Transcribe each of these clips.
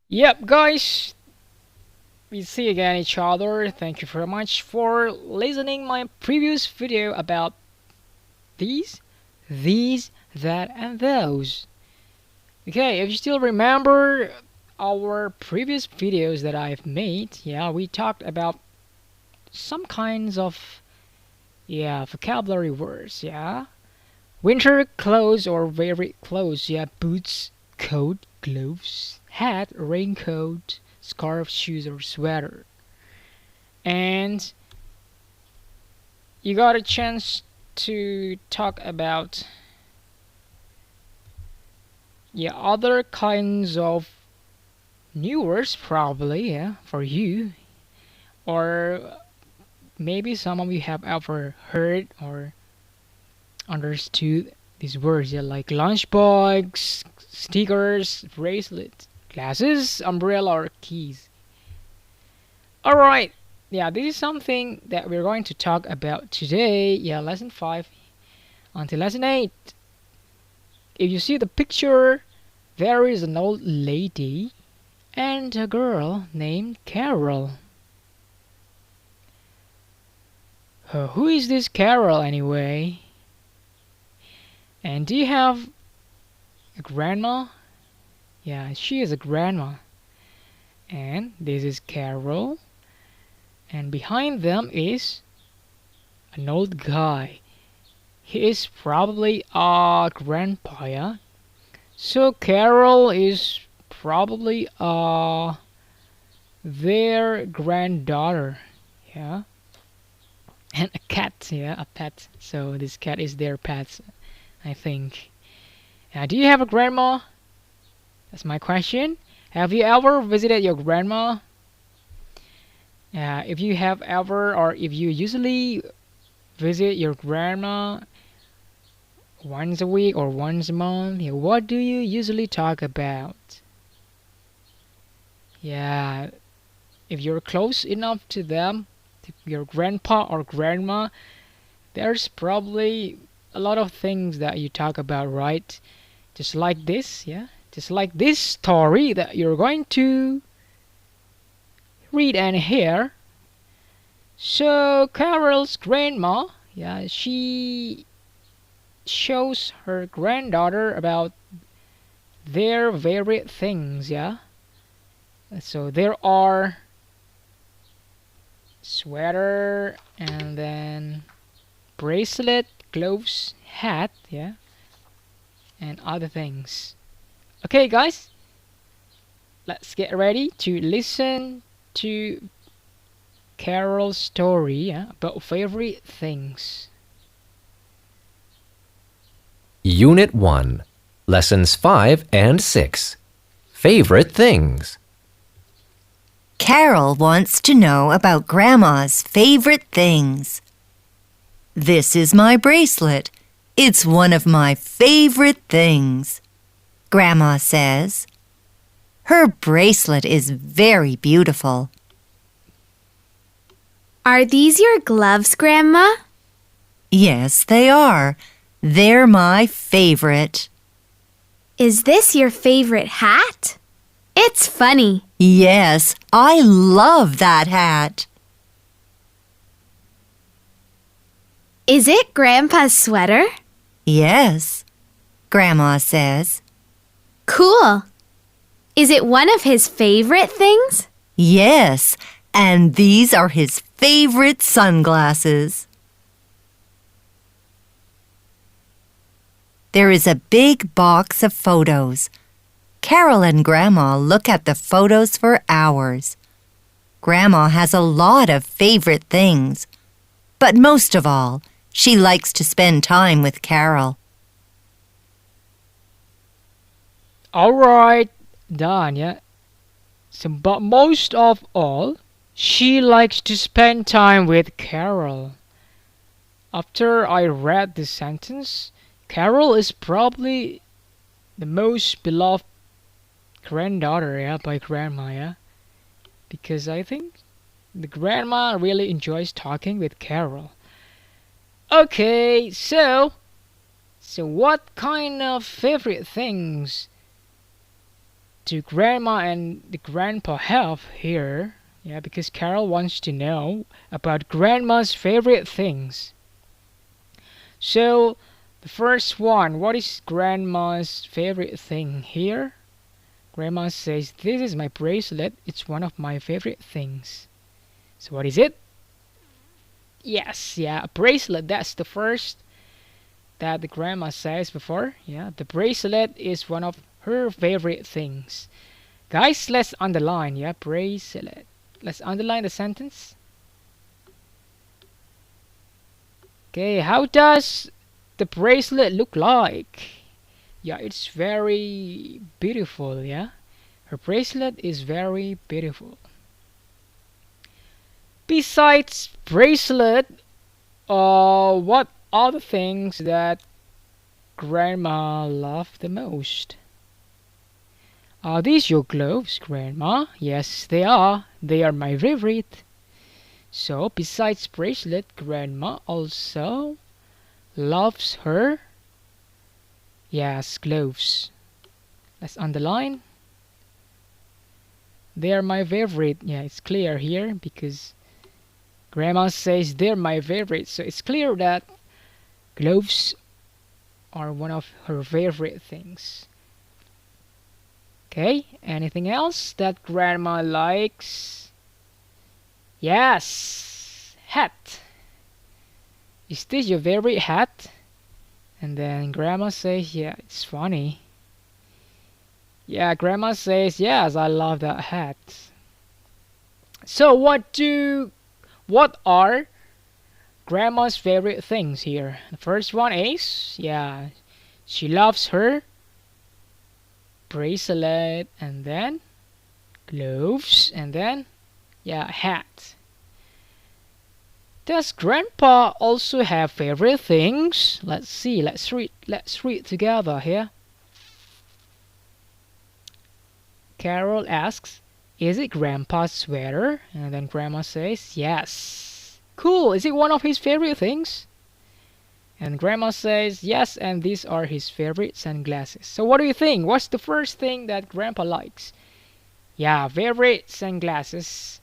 Yep, guys, we see again each other. Thank you very much for listening my previous video about these, these, that, and those. Okay, if you still remember our previous videos that I've made, yeah, we talked about some kinds of vocabulary words, yeah. Winter clothes or very clothes, yeah, boots, coat, gloves, hat, raincoat, scarf, shoes, or sweater. And you got a chance to talk about other kinds of new words probably, yeah, for you, or maybe some of you have ever heard or understood these words, yeah, like lunchbox, stickers, bracelets, glasses, umbrella, or keys. All right, yeah, this is something that we're going to talk about today. Yeah, lesson 5 until lesson 8. If you see the picture, there is an old lady and a girl named Carol. Who is this Carol anyway? And do you have a grandma? Yeah, she is a grandma. And this is Carol. And behind them is an old guy. He is probably a grandpa, yeah? So Carol is probably their granddaughter, yeah? And a cat, yeah, a pet. So this cat is their pet, I think. Do you have a grandma? That's my question. Have you ever visited your grandma? If you have ever, or if you usually visit your grandma once a week or once a month, yeah, what do you usually talk about? Yeah, if you're close enough to them, to your grandpa or grandma, there's probably a lot of things that you talk about, right? Just like this, yeah? Just like this story that you're going to read and hear. So, Carol's grandma, yeah, she shows her granddaughter about their favorite things, yeah? So, there are sweater and then bracelet, gloves, hat, yeah, and other things. Okay, guys, let's get ready to listen to Carol's story, yeah, about favorite things. Unit 1, Lessons 5 and 6. Favorite things. Carol wants to know about Grandma's favorite things. This is my bracelet. It's one of my favorite things. Grandma says. Her bracelet is very beautiful. Are these your gloves, Grandma? Yes, they are. They're my favorite. Is this your favorite hat? It's funny. Yes, I love that hat. Is it Grandpa's sweater? Yes, Grandma says. Cool. Is it one of his favorite things? Yes, and these are his favorite sunglasses. There is a big box of photos. Carol and Grandma look at the photos for hours. Grandma has a lot of favorite things, but most of all, she likes to spend time with Carol. Alright, done, yeah. So, but most of all, she likes to spend time with Carol. After I read this sentence, Carol is probably the most beloved granddaughter, yeah, by grandma, yeah. Because I think the grandma really enjoys talking with Carol. Okay, so what kind of favorite things do grandma and the grandpa have here? Yeah, because Carol wants to know about grandma's favorite things. So, the first one, what is grandma's favorite thing here? Grandma says, "This is my bracelet. It's one of my favorite things." So, what is it? Yes, yeah, a bracelet. That's the first that the grandma says before. Yeah, the bracelet is one of her favorite things. Guys, let's underline. Yeah, bracelet. Let's underline the sentence. Okay, how does the bracelet look like? Yeah, it's very beautiful. Yeah, her bracelet is very beautiful. Besides bracelet, what are the things that grandma loved the most? Are these your gloves, grandma? Yes, they are. They are my favorite. So, besides bracelet, grandma also loves her, yes, gloves. Let's underline. They are my favorite. Yeah, it's clear here because grandma says they're my favorite. So it's clear that gloves are one of her favorite things. Okay, anything else that grandma likes? Yes, hat. Is this your favorite hat? And then grandma says, yeah, it's funny. Yeah, grandma says, yes, I love that hat. So what are grandma's favorite things here? The first one is, yeah, she loves her bracelet, and then gloves, and then, yeah, hat. Does grandpa also have favorite things? Let's see, let's read together here. Carol asks, "Is it grandpa's sweater?" And then grandma says, "Yes." Cool, is it one of his favorite things? And grandma says, "Yes, and these are his favorite sunglasses." So what do you think? What's the first thing that grandpa likes? Yeah, favorite sunglasses.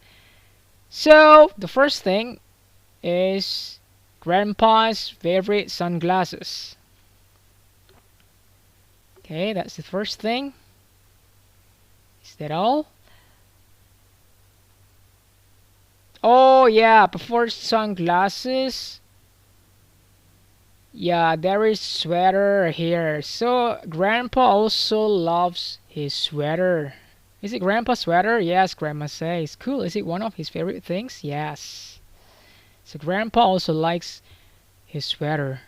So the first thing is grandpa's favorite sunglasses. Okay, that's the first thing. Is that all? Oh yeah, before sunglasses, yeah, there is sweater here. So grandpa also loves his sweater. Is it grandpa's sweater? Yes, grandma says. Cool, is it one of his favorite things? Yes. So grandpa also likes his sweater.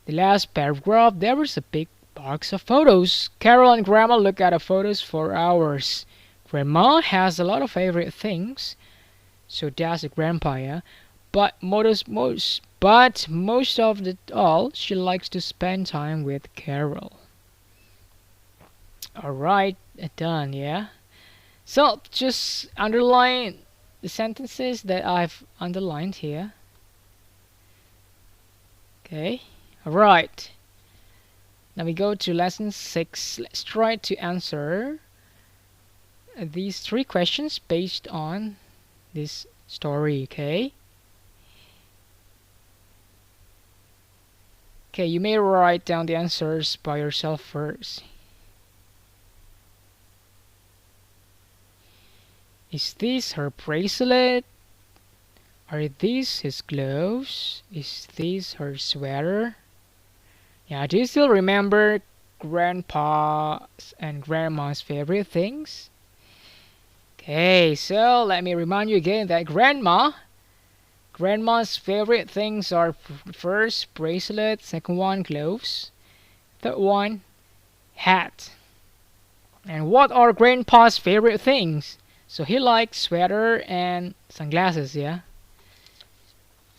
The last paragraph, there is a big box of photos. Carol and grandma look at the photos for hours. Grandma has a lot of favorite things. So does grandpa, yeah? But most of it all, she likes to spend time with Carol. Alright, done, yeah? So just underline the sentences that I've underlined here. Okay, alright. Now we go to lesson 6. Let's try to answer these 3 questions based on this story, okay? Okay, you may write down the answers by yourself first. Is this her bracelet? Are these his gloves? Is this her sweater? Yeah, do you still remember grandpa's and grandma's favorite things? Okay, so let me remind you again that grandma's favorite things are first bracelet, second one gloves, third one hat. And what are grandpa's favorite things? So he likes sweater and sunglasses, yeah?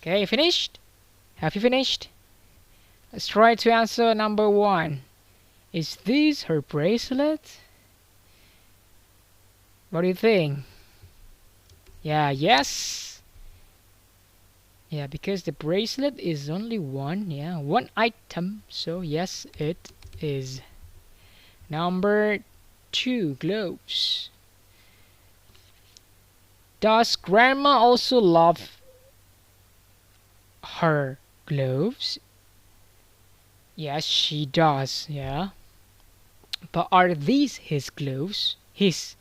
Okay, finished? Have you finished? Let's try to answer number 1. Is this her bracelet? What do you think? Yeah, yes. Yeah, because the bracelet is only one, yeah, one item. So yes, it is. Number 2, gloves. Does grandma also love her gloves? Yes, she does, yeah. But are these his gloves? His.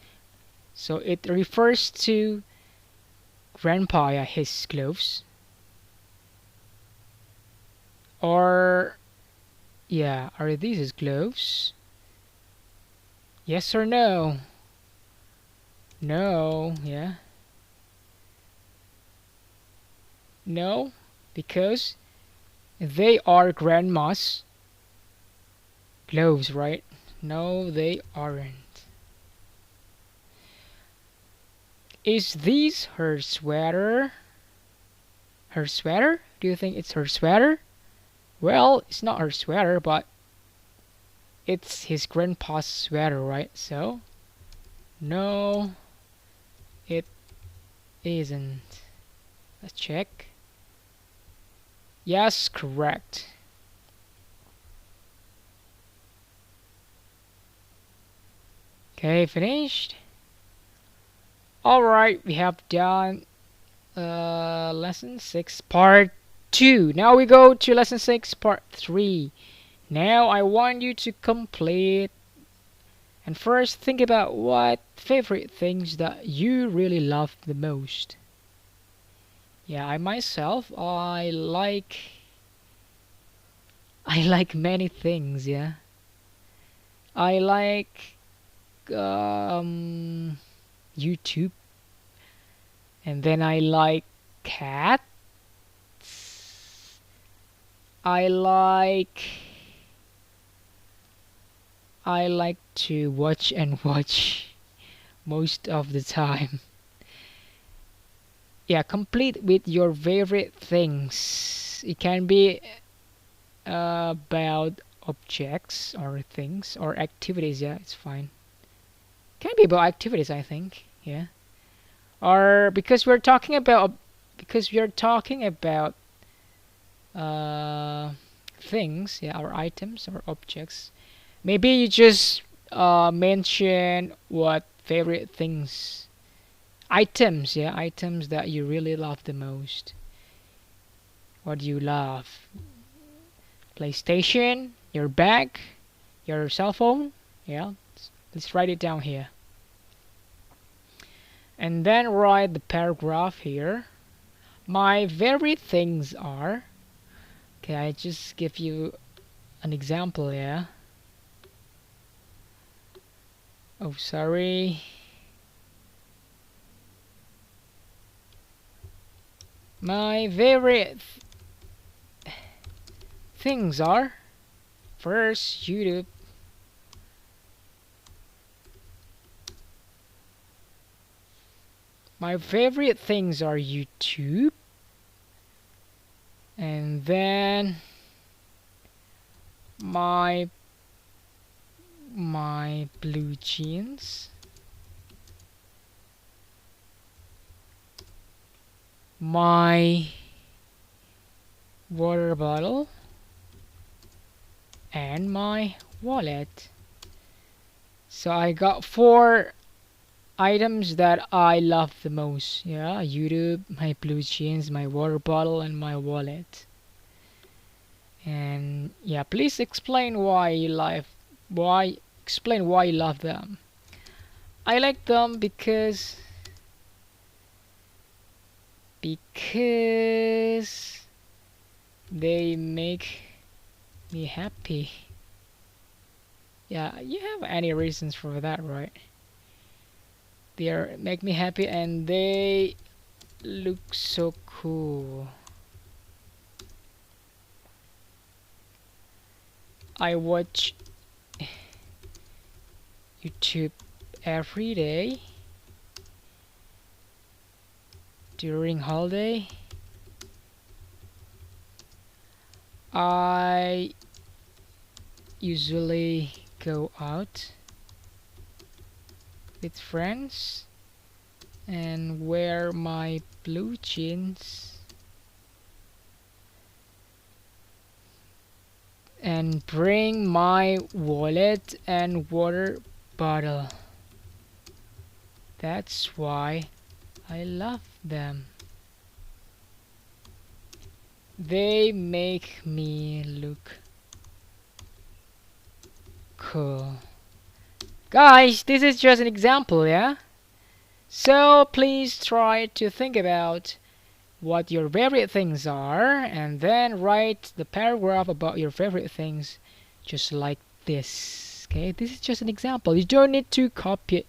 So it refers to grandpa, yeah, his gloves. Or, yeah, are these his gloves? Yes or no? No, yeah. No, because they are grandma's gloves, right? No, they aren't. Is this her sweater? Her sweater? Do you think it's her sweater? Well, it's not her sweater, but it's his grandpa's sweater, right? So, no, it isn't. Let's check. Yes, correct. Okay, finished. Alright, we have done lesson 6 part 2. Now we go to lesson 6 part 3. Now I want you to complete and first think about what favorite things that you really love the most. Yeah, I myself I like many things, yeah. I like YouTube, and then I like cats. I like I like to watch and watch most of the time. Yeah, complete with your favorite things. It can be about objects or things or activities. Yeah, it's fine. Can be about activities, I think. Yeah. Or because we're talking about uh, things, yeah, or items or objects. Maybe you just mention what favorite things, items, yeah, items that you really love the most. What do you love? PlayStation, your bag, your cell phone. Yeah, let's write it down here. And then write the paragraph here. My favorite things are. Okay, I just give you an example, yeah. Oh, sorry. My favorite things are first YouTube. My favorite things are YouTube, and then my blue jeans, my water bottle, and my wallet. So I got 4 items that I love the most. Yeah, YouTube, my blue jeans, my water bottle, and my wallet. And yeah, please explain why you love them. I like them because they make me happy. Yeah, you have any reasons for that, right? Make me happy and they look so cool. I watch YouTube every day during holiday. I usually go out with friends and wear my blue jeans and bring my wallet and water bottle. That's why I love them. They make me look cool. Guys, this is just an example, yeah? So please try to think about what your favorite things are and then write the paragraph about your favorite things just like this. Okay, this is just an example. You don't need to copy it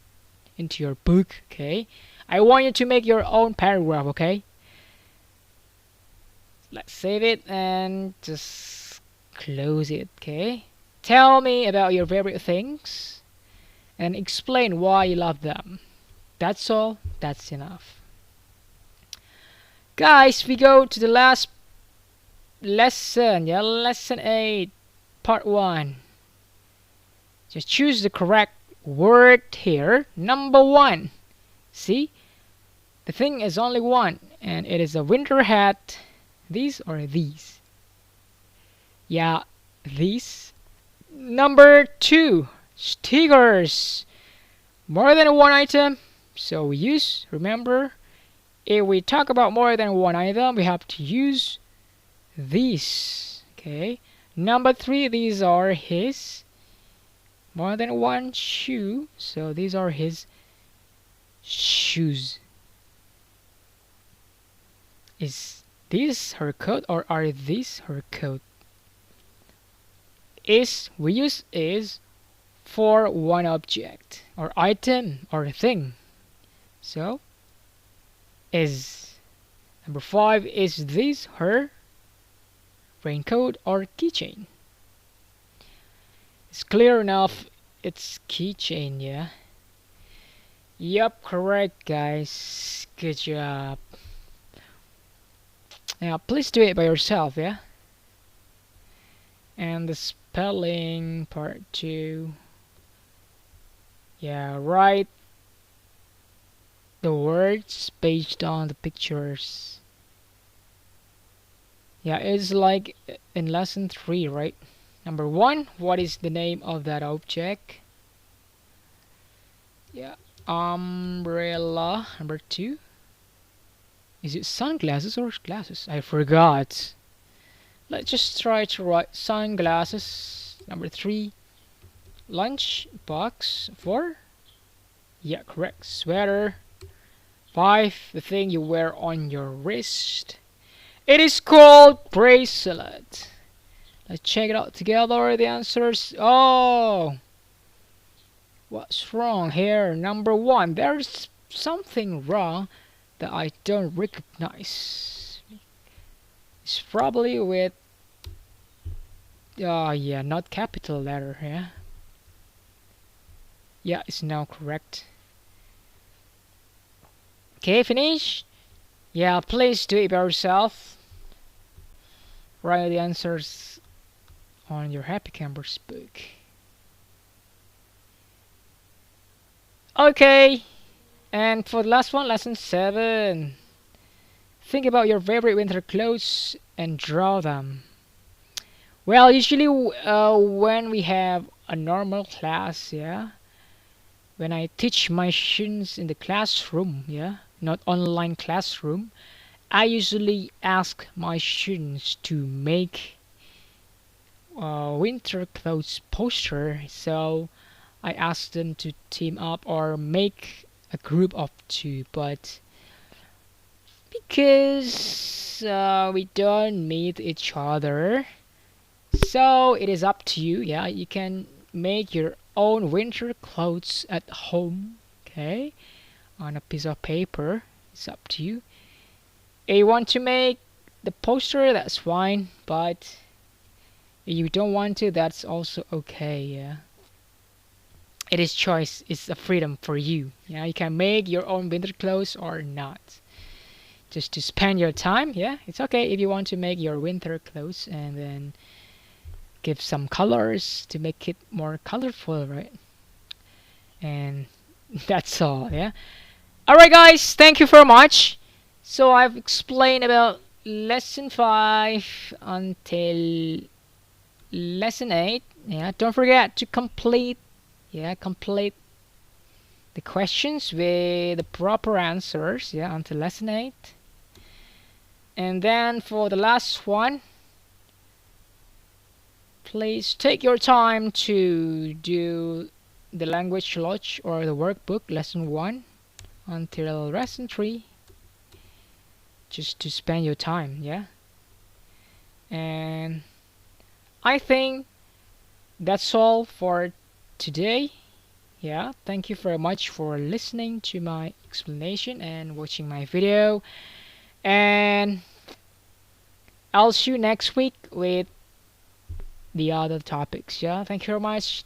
into your book. Okay, I want you to make your own paragraph. Okay, let's save it and just close it. Okay, tell me about your favorite things and explain why you love them. That's all. That's enough. Guys, we go to the last lesson. Yeah, lesson 8, part 1. Just choose the correct word here. Number 1. See? The thing is only one, and it is a winter hat. These or these? Yeah, these. Number 2. Stickers. More than one item. So we use, remember, if we talk about more than one item, we have to use these. Okay. Number 3, these are his more than one shoe. So these are his shoes. Is this her coat or are these her coat? Is, we use is for one object or item or thing. So is. Number 5, is this her raincoat or keychain? It's clear enough, it's keychain, yeah? Yup, correct guys. Good job. Now please do it by yourself, yeah? And the spelling part 2. Yeah, write the words based on the pictures. Yeah, it's like in lesson 3, right? Number 1, what is the name of that object? Yeah, umbrella. Number 2, is it sunglasses or glasses? I forgot. Let's just try to write sunglasses. Number 3, lunch box. 4, yeah, correct, sweater. 5, the thing you wear on your wrist. It is called bracelet. Let's check it out together. The answers. Oh, what's wrong here? Number 1, there's something wrong that I don't recognize. It's probably with yeah, not capital letter. Yeah, it's now correct. Okay, finish. Yeah, please do it by yourself. Write the answers on your Happy Campers book. Okay, and for the last one, lesson 7. Think about your favorite winter clothes and draw them. Well, usually when we have a normal class, yeah, when I teach my students in the classroom, yeah, not online classroom, I usually ask my students to make winter clothes poster. So I ask them to team up or make a group of 2, but because we don't meet each other, so it is up to you. Yeah, you can make your own winter clothes at home, okay, on a piece of paper. It's up to you. If you want to make the poster, that's fine, but if you don't want to, that's also okay. Yeah, it is choice. It's a freedom for you. Yeah, you can make your own winter clothes or not, just to spend your time. Yeah, it's okay if you want to make your winter clothes and then give some colors to make it more colorful, right? And that's all. Yeah, alright guys, thank you very much. So I've explained about lesson 5 until lesson 8. Yeah, don't forget to complete, Yeah, complete the questions with the proper answers, yeah, until lesson 8. And then for the last one, please take your time to do the language lodge or the workbook lesson 1 until lesson 3, just to spend your time, yeah. And I think that's all for today. Yeah, thank you very much for listening to my explanation and watching my video. And I'll see you next week with the other topics. Yeah, thank you very much.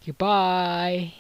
Goodbye.